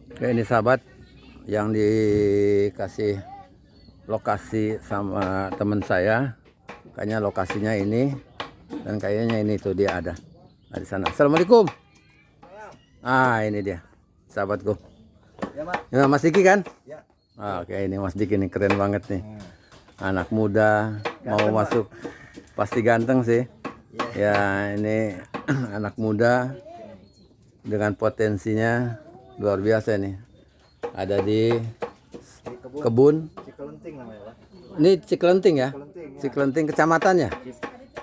Oke, ini sahabat yang dikasih lokasi sama teman saya. Kayaknya lokasinya ini dan kayaknya ini tuh dia ada di sana. Assalamualaikum. Ini dia sahabatku. Ya, Mak. Ya, Mas Diki kan? Ya. Oke, ini Mas Diki nih keren banget nih. Anak muda mau Ganteng, masuk pasti ganteng sih. Ya. Ya, ini anak muda dengan potensinya luar biasa nih. Ada di Di kebun. Cikelenting namanya, Pak. Ini Cikelenting ya? Cikelenting. Ya. Cikelenting kecamatannya?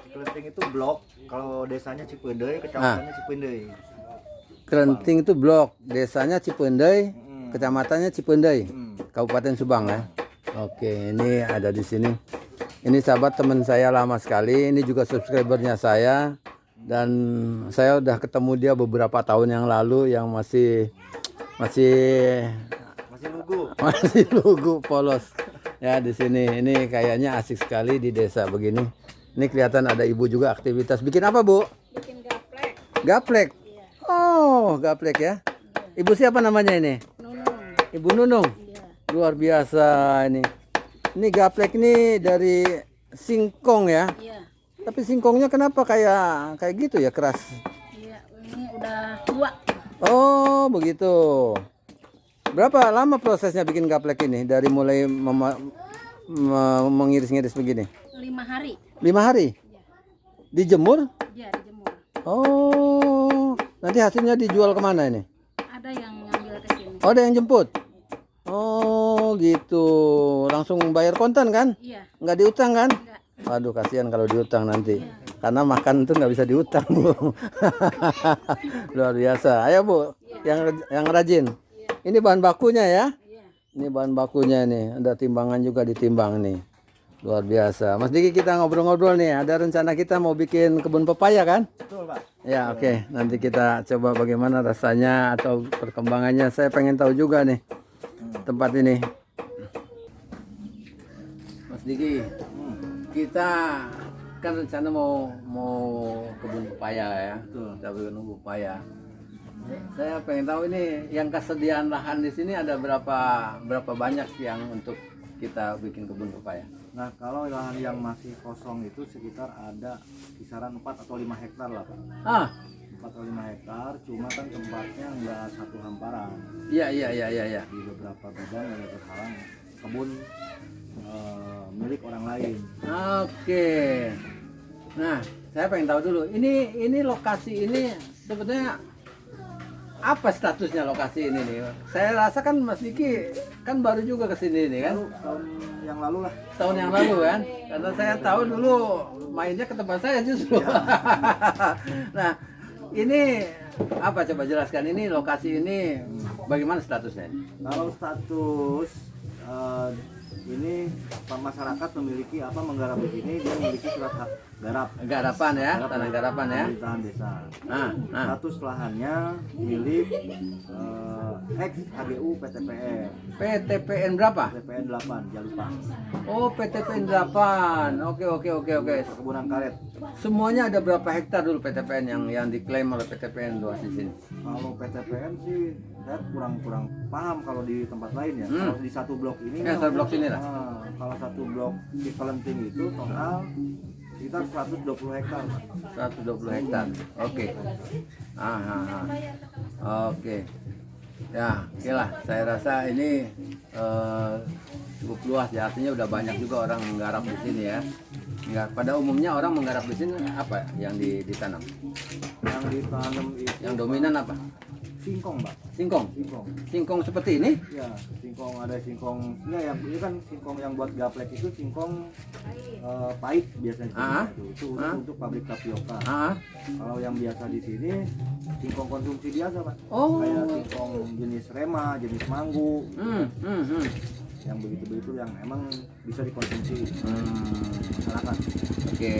Cikelenting itu blok, kalau desanya Cipendei, kecamatannya Cipendei. Kelenting itu blok, desanya Cipendei, Mm. kecamatannya Cipendei, Hmm. Kabupaten Subang ya. Oke, ini ada di sini. Ini sahabat teman saya lama sekali, ini juga subscribernya saya dan saya udah ketemu dia beberapa tahun yang lalu yang masih Masih lugu. masih lugu polos. Ya di sini ini kayaknya asik sekali di desa begini. Ini kelihatan ada ibu juga aktivitas. Bikin apa, Bu? Bikin gaplek. Gaplek. Iya. Oh, gaplek ya. Ibu siapa namanya ini? Nunung. Ibu Nunung. Iya. Luar biasa ini. Ini gaplek nih dari singkong ya. Iya. Tapi singkongnya kenapa kayak gitu ya, keras? Iya. Ini udah tua. Oh, begitu. Berapa lama prosesnya bikin gaplek ini? Dari mulai mengiris-ngiris begini? 5 hari. 5 hari? Iya. Dijemur? Iya, dijemur. Oh, nanti hasilnya dijual kemana ini? Ada yang ngambil ke sini. Oh, ada yang jemput? Oh, gitu. Langsung bayar kontan kan? Iya. Nggak diutang kan? Enggak. Waduh, kasihan kalau diutang nanti. Karena makan itu nggak bisa diutang, Bu. Luar biasa. Ayo, Bu, yang rajin. Ini bahan bakunya ya? Iya. Ini bahan bakunya nih. Ada timbangan juga ditimbang nih. Luar biasa. Mas Diki, kita ngobrol-ngobrol nih. Ada rencana kita mau bikin kebun pepaya kan? Betul, Pak. Ya, oke. Nanti kita coba bagaimana rasanya atau perkembangannya. Saya pengen tahu juga nih tempat ini. Mas Diki, kita kan rencana mau kebun pepaya ya. Betul. Kita bikin kebun pepaya. Saya pengen tahu ini yang kesediaan lahan di sini ada berapa banyak yang untuk kita bikin kebun pepaya. Nah, kalau lahan yang masih kosong itu sekitar ada kisaran 4 atau 5 hektar lah, Pak. 4 atau 5 hektar, cuma kan tempatnya nggak satu hamparan. Iya. Di beberapa bidang yang terhalang kebun milik orang lain. Oke. Nah, saya pengen tahu dulu. Ini lokasi ini sebetulnya apa statusnya lokasi ini nih? Saya rasa kan Mas Diki kan baru juga ke sini nih kan? Lalu tahun yang lalu lah. Tahun yang lalu kan? Karena saya tahu dulu mainnya ke tempat saya justru. Nah, ini apa coba jelaskan ini lokasi ini bagaimana statusnya? Kalau status ini masyarakat memiliki menggarap di sini, dia memiliki surat hak garap. Garapan ya, tanah garapan ya. Pemerintahan desa. Nah. Status lahannya milik ex HGU PTPN. PTPN berapa? PTPN 8 Jalupang. Oh, PTPN 8. Oke. Perkebunan karet. Semuanya ada berapa hektar dulu PTPN yang diklaim oleh PTPN luas di sini? Kalau PTPN sih saya kurang paham kalau di tempat lain ya. Kalau di satu blok ini Ya, satu blok sini lah. kalau satu blok di Kelenting itu total sekitar 120 hektar, Pak. 120 hektar. Oke. Oke. Ya, oke lah. Saya rasa ini cukup luas ya. Artinya udah banyak juga orang menggarap di sini ya. Enggak, pada umumnya orang menggarap di sini apa yang ditanam? Yang ditanam itu Yang dominan apa? singkong, Pak. Singkong. Singkong. Singkong seperti ini? Ya, singkong ada singkong. Ya, yang ini kan singkong yang buat gaplek itu singkong pahit biasanya. Itu untuk pabrik tapioka. Kalau yang biasa di sini singkong konsumsi biasa, Pak. Oh. Kayak singkong jenis rema, jenis manggu. Yang begitu-begitu yang emang bisa dikonsumsi masyarakat. Oke.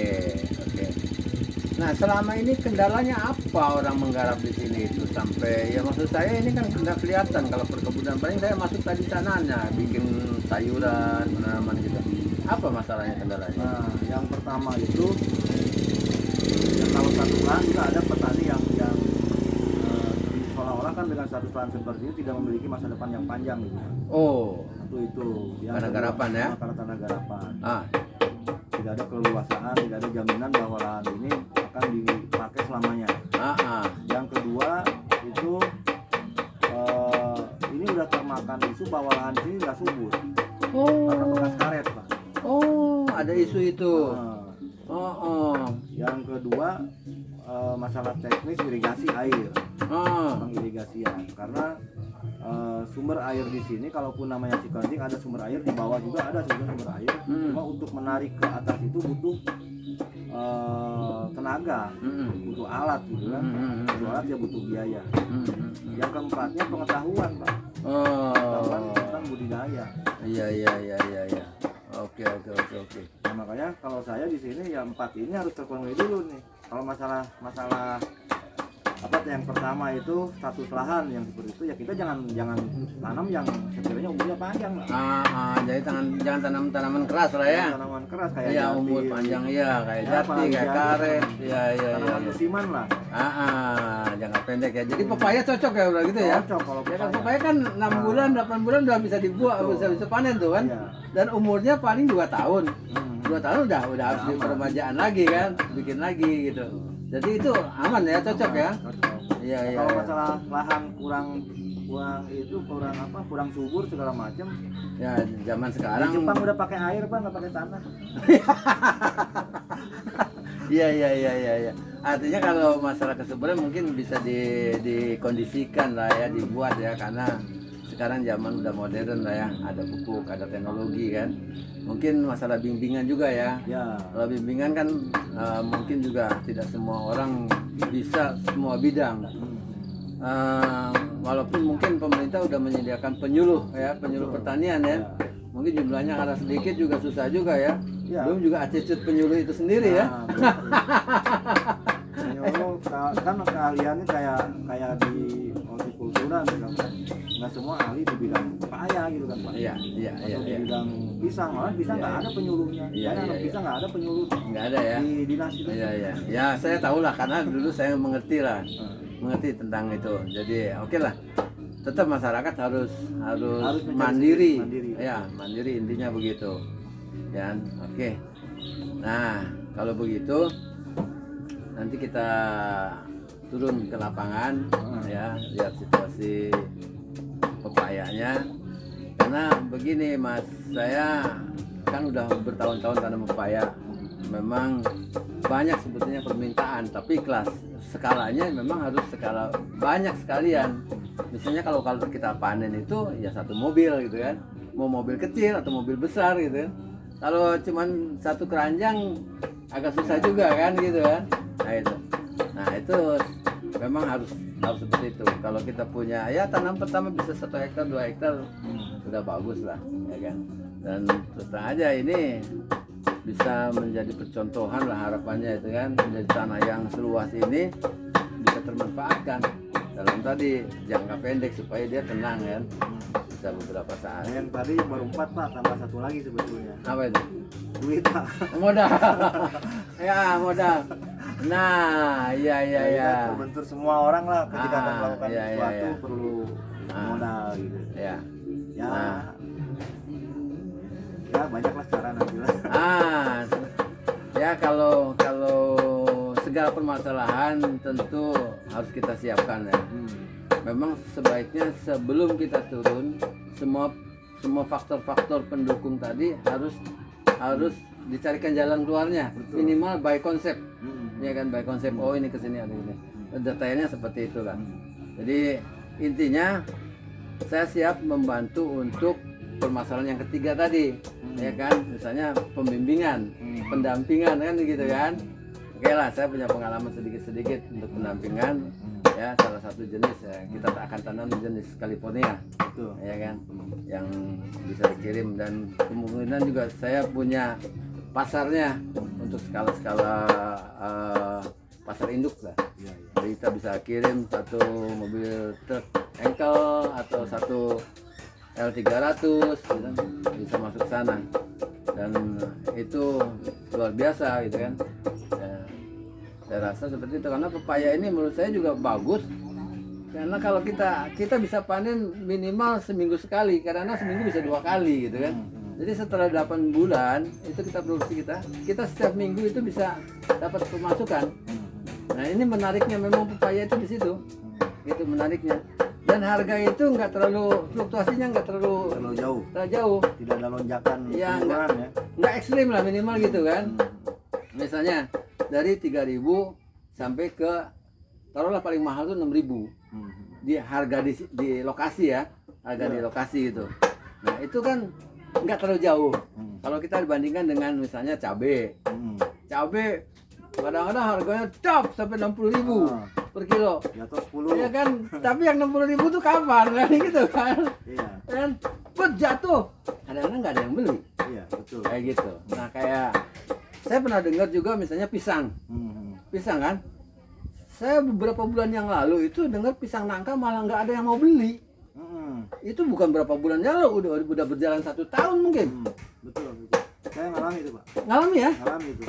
Nah, selama ini kendalanya apa orang menggarap di sini itu sampai ya maksud saya ini kan nggak kelihatan kalau perkebunan paling saya masuk tadi sananya bikin sayuran, tanaman gitu. Apa masalahnya kendalanya? Nah, yang pertama itu ya kalau satu lahan juga ada petani yang seolah-olah kan dengan status lahan seperti ini tidak memiliki masa depan yang panjang gitu. Oh, Itu. Yang Tanah kedua, garapan ya? Karena tanah garapan. ah, Tidak ada keleluasaan, tidak ada jaminan bahwa lahan ini akan dipakai selamanya. Yang kedua itu ini udah termakan isu bahwa lahan ini nggak subur karena bekas karet, Pak. oh, ada isu itu. Nah, yang kedua masalah teknis irigasi air, pengirigasian, karena sumber air di sini kalaupun namanya Cikencing ada sumber air, di bawah juga ada sumber air. Cuma untuk menarik ke atas itu butuh tenaga, butuh alat gitu kan. Butuh alat ya butuh biaya. Yang keempatnya pengetahuan, Pak. Pengetahuan tentang budidaya. Iya. Oke. Nah, makanya kalau saya di sini ya 4 ini harus terpenuhi dulu nih. Kalau masalah apa yang pertama itu status lahan yang seperti itu ya kita jangan tanam yang sekiranya umurnya panjang lah. Jadi jangan tanam tanaman keras lah ya. Tanaman keras kayak Iya, jati, umur panjang iya, kayak Ya, jati, apalagi kayak jati. karet. Iya. tanaman musiman lah. Jangka pendek ya. Jadi pepaya cocok ya udah gitu ya. Cocok kalau Ya kan pepaya kan 6 bulan, 8 bulan udah bisa dibuat, Betul. bisa panen tuh kan. Iya. Dan umurnya paling 2 tahun. 2 tahun udah harus aman. di peremajaan lagi kan, bikin lagi gitu. Jadi itu aman ya, cocok ya. Cocok. Iya. Kalau masalah lahan kurang subur segala macam. Ya zaman Di sekarang. Jepang udah pakai air, Pak, nggak pakai tanah. Iya. Artinya kalau masalah kesuburan mungkin bisa dikondisikan lah ya, dibuat ya, karena sekarang zaman udah modern lah ya, ada pupuk, ada teknologi kan. Mungkin masalah bimbingan juga ya. Ya. Kalau bimbingan kan mungkin juga tidak semua orang bisa semua bidang. Walaupun mungkin pemerintah udah menyediakan penyuluh ya, penyuluh pertanian ya. Mungkin jumlahnya karena sedikit juga susah juga ya. Ya. Belum juga attitude penyuluh itu sendiri ya. Penyuluh kan keahliannya kayak di hortikultura misalkan. Nggak semua ahli di bidang pepaya gitu kan, Pak. Iya. Atau di bidang pisang, malah pisang nggak ada penyuluhnya. Iya, iya. Pisang nggak ada penyuluh Nggak ada ya. di dinas itu. Iya. Ya saya tahu lah karena dulu saya mengerti lah. Mengerti tentang itu. Jadi oke lah. Tetap masyarakat harus menjadi mandiri. mandiri. Ya, mandiri intinya begitu. Ya, oke. Nah, kalau begitu nanti kita turun ke lapangan ya, lihat situasi pepayanya. Karena begini Mas, saya kan udah bertahun-tahun tanam pepaya. Memang banyak sebetulnya permintaan, tapi skalanya memang harus skala banyak sekalian. Misalnya kalau kita panen itu ya 1 mobil gitu kan, mau mobil kecil atau mobil besar gitu kan. Kalau cuman 1 keranjang agak susah juga kan gitu kan. Nah itu memang harus seperti itu. Kalau kita punya ya tanam pertama bisa 1 hektar 2 hektar sudah bagus lah ya kan. Dan terus terang aja ini bisa menjadi percontohan lah harapannya itu kan, menjadi tanah yang seluas ini bisa termanfaatkan dalam tadi jangka pendek supaya dia tenang kan, bisa beberapa saat. Yang tadi baru 4, Pak, tambah 1 lagi sebetulnya. Apa itu? Duit, Pak. Modal. Ya modal. Nah iya. Terbentur semua orang lah ketika akan melakukan iya, sesuatu iya. perlu modal gitu. Ya. Ya. Nah. Ya banyaklah cara nanti lah. Ya kalau segala permasalahan tentu harus kita siapkan ya. Memang sebaiknya sebelum kita turun semua faktor-faktor pendukung tadi harus dicarikan jalan keluarnya. Betul. Minimal by konsep. Ya kan, by konsep. Oh ini kesini ada ini. Detailnya seperti itu kan. Jadi intinya saya siap membantu untuk permasalahan yang ketiga tadi, ya kan, misalnya pembimbingan, pendampingan kan gitu kan. Oke lah, saya punya pengalaman sedikit untuk pendampingan, ya salah satu jenis ya, kita akan tanam jenis California, Betul. ya kan, yang bisa dikirim dan kemungkinan juga saya punya pasarnya untuk skala pasar induk lah. Jadi kita bisa kirim 1 mobil truk engkel atau 1 L300 gitu kan, bisa masuk sana dan itu luar biasa gitu kan. Saya rasa seperti itu karena pepaya ini menurut saya juga bagus Karena kalau kita bisa panen minimal seminggu sekali, karena seminggu bisa 2 kali gitu kan. Jadi setelah 8 bulan itu kita produksi kita setiap minggu itu bisa dapat pemasukan. Nah ini menariknya memang pepaya itu di situ, itu menariknya. Dan harga itu nggak terlalu fluktuasinya nggak terlalu jauh. Tidak ada lonjakan ya, penurunan ya. Nggak ekstrim lah minimal gitu kan. Misalnya dari 3.000 sampai ke taruhlah paling mahal tuh 6.000 di harga di lokasi ya, harga di lokasi itu. Nah itu kan nggak terlalu jauh. Kalau kita dibandingkan dengan misalnya cabe, cabe kadang-kadang harganya top sampai 60.000 per kilo. Ya atau 10. Iya kan, tapi yang 60.000 tuh kapan kan gitu kan? Iya. Dan jatuh, kadang-kadang nggak ada yang beli. Iya betul. Kayak gitu. Nah kayak saya pernah dengar juga misalnya pisang, pisang kan? Saya beberapa bulan yang lalu itu dengar pisang nangka malah nggak ada yang mau beli. Itu bukan berapa bulan yang lalu, udah berjalan 1 tahun mungkin. Betul. Saya ngalami itu Pak. Ngalami ya? Ngalami itu.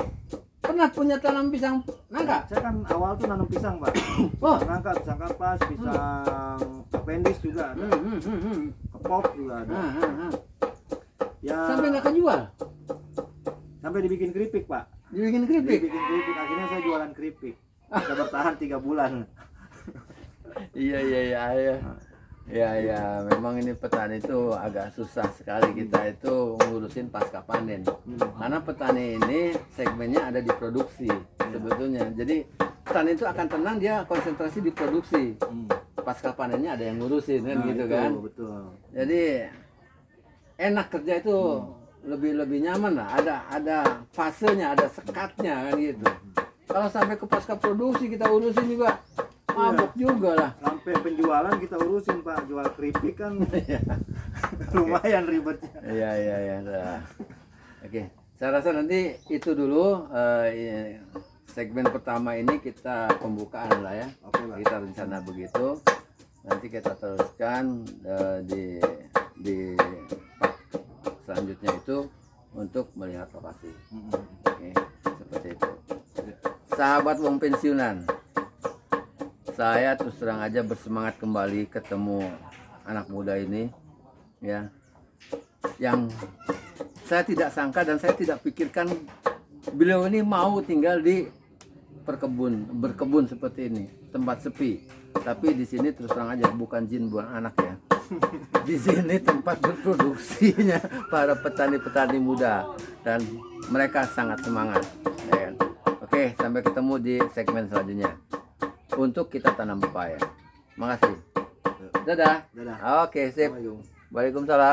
Pernah punya tanam pisang nangka? Saya kan awal tuh nanam pisang Pak. Oh. Pisang nangka, pisang kapas, pisang apendis juga ada. Kepop juga ada. Ya. Sampai nggak kejual? Sampai dibikin keripik Pak. Dibikin keripik? Dibikin keripik, akhirnya saya jualan keripik. Bisa bertahan 3 bulan. Iya. Ya, memang ini petani itu agak susah sekali kita itu ngurusin pasca panen. Karena petani ini segmennya ada di produksi sebetulnya. Jadi petani itu akan tenang, dia konsentrasi di produksi. Pasca panennya ada yang ngurusin kan gitu itu, kan. Betul. Jadi enak kerja itu lebih nyaman lah. Ada fasenya, ada sekatnya kan gitu. Kalau sampai ke pasca produksi kita urusin juga mabuk juga lah. Sampai penjualan kita urusin Pak, jual keripik kan lumayan ribetnya. Iya. Oke, saya rasa nanti itu dulu segmen pertama ini kita pembukaan lah ya. Oke, Pak. Kita rencana begitu. Nanti kita teruskan di part selanjutnya itu untuk melihat lokasi. Oke, seperti itu. Sahabat wong pensiunan, saya terus terang aja bersemangat kembali ketemu anak muda ini ya, yang saya tidak sangka dan saya tidak pikirkan beliau ini mau tinggal di berkebun seperti ini, tempat sepi. Tapi di sini terus terang aja bukan jin buang anak ya. Di sini tempat berproduksinya para petani-petani muda dan mereka sangat semangat. Ya kan? Oke, sampai ketemu di segmen selanjutnya untuk kita tanam pepaya. Makasih. Dadah. Dadah. Oke, sip. Assalamualaikum. Waalaikumsalam.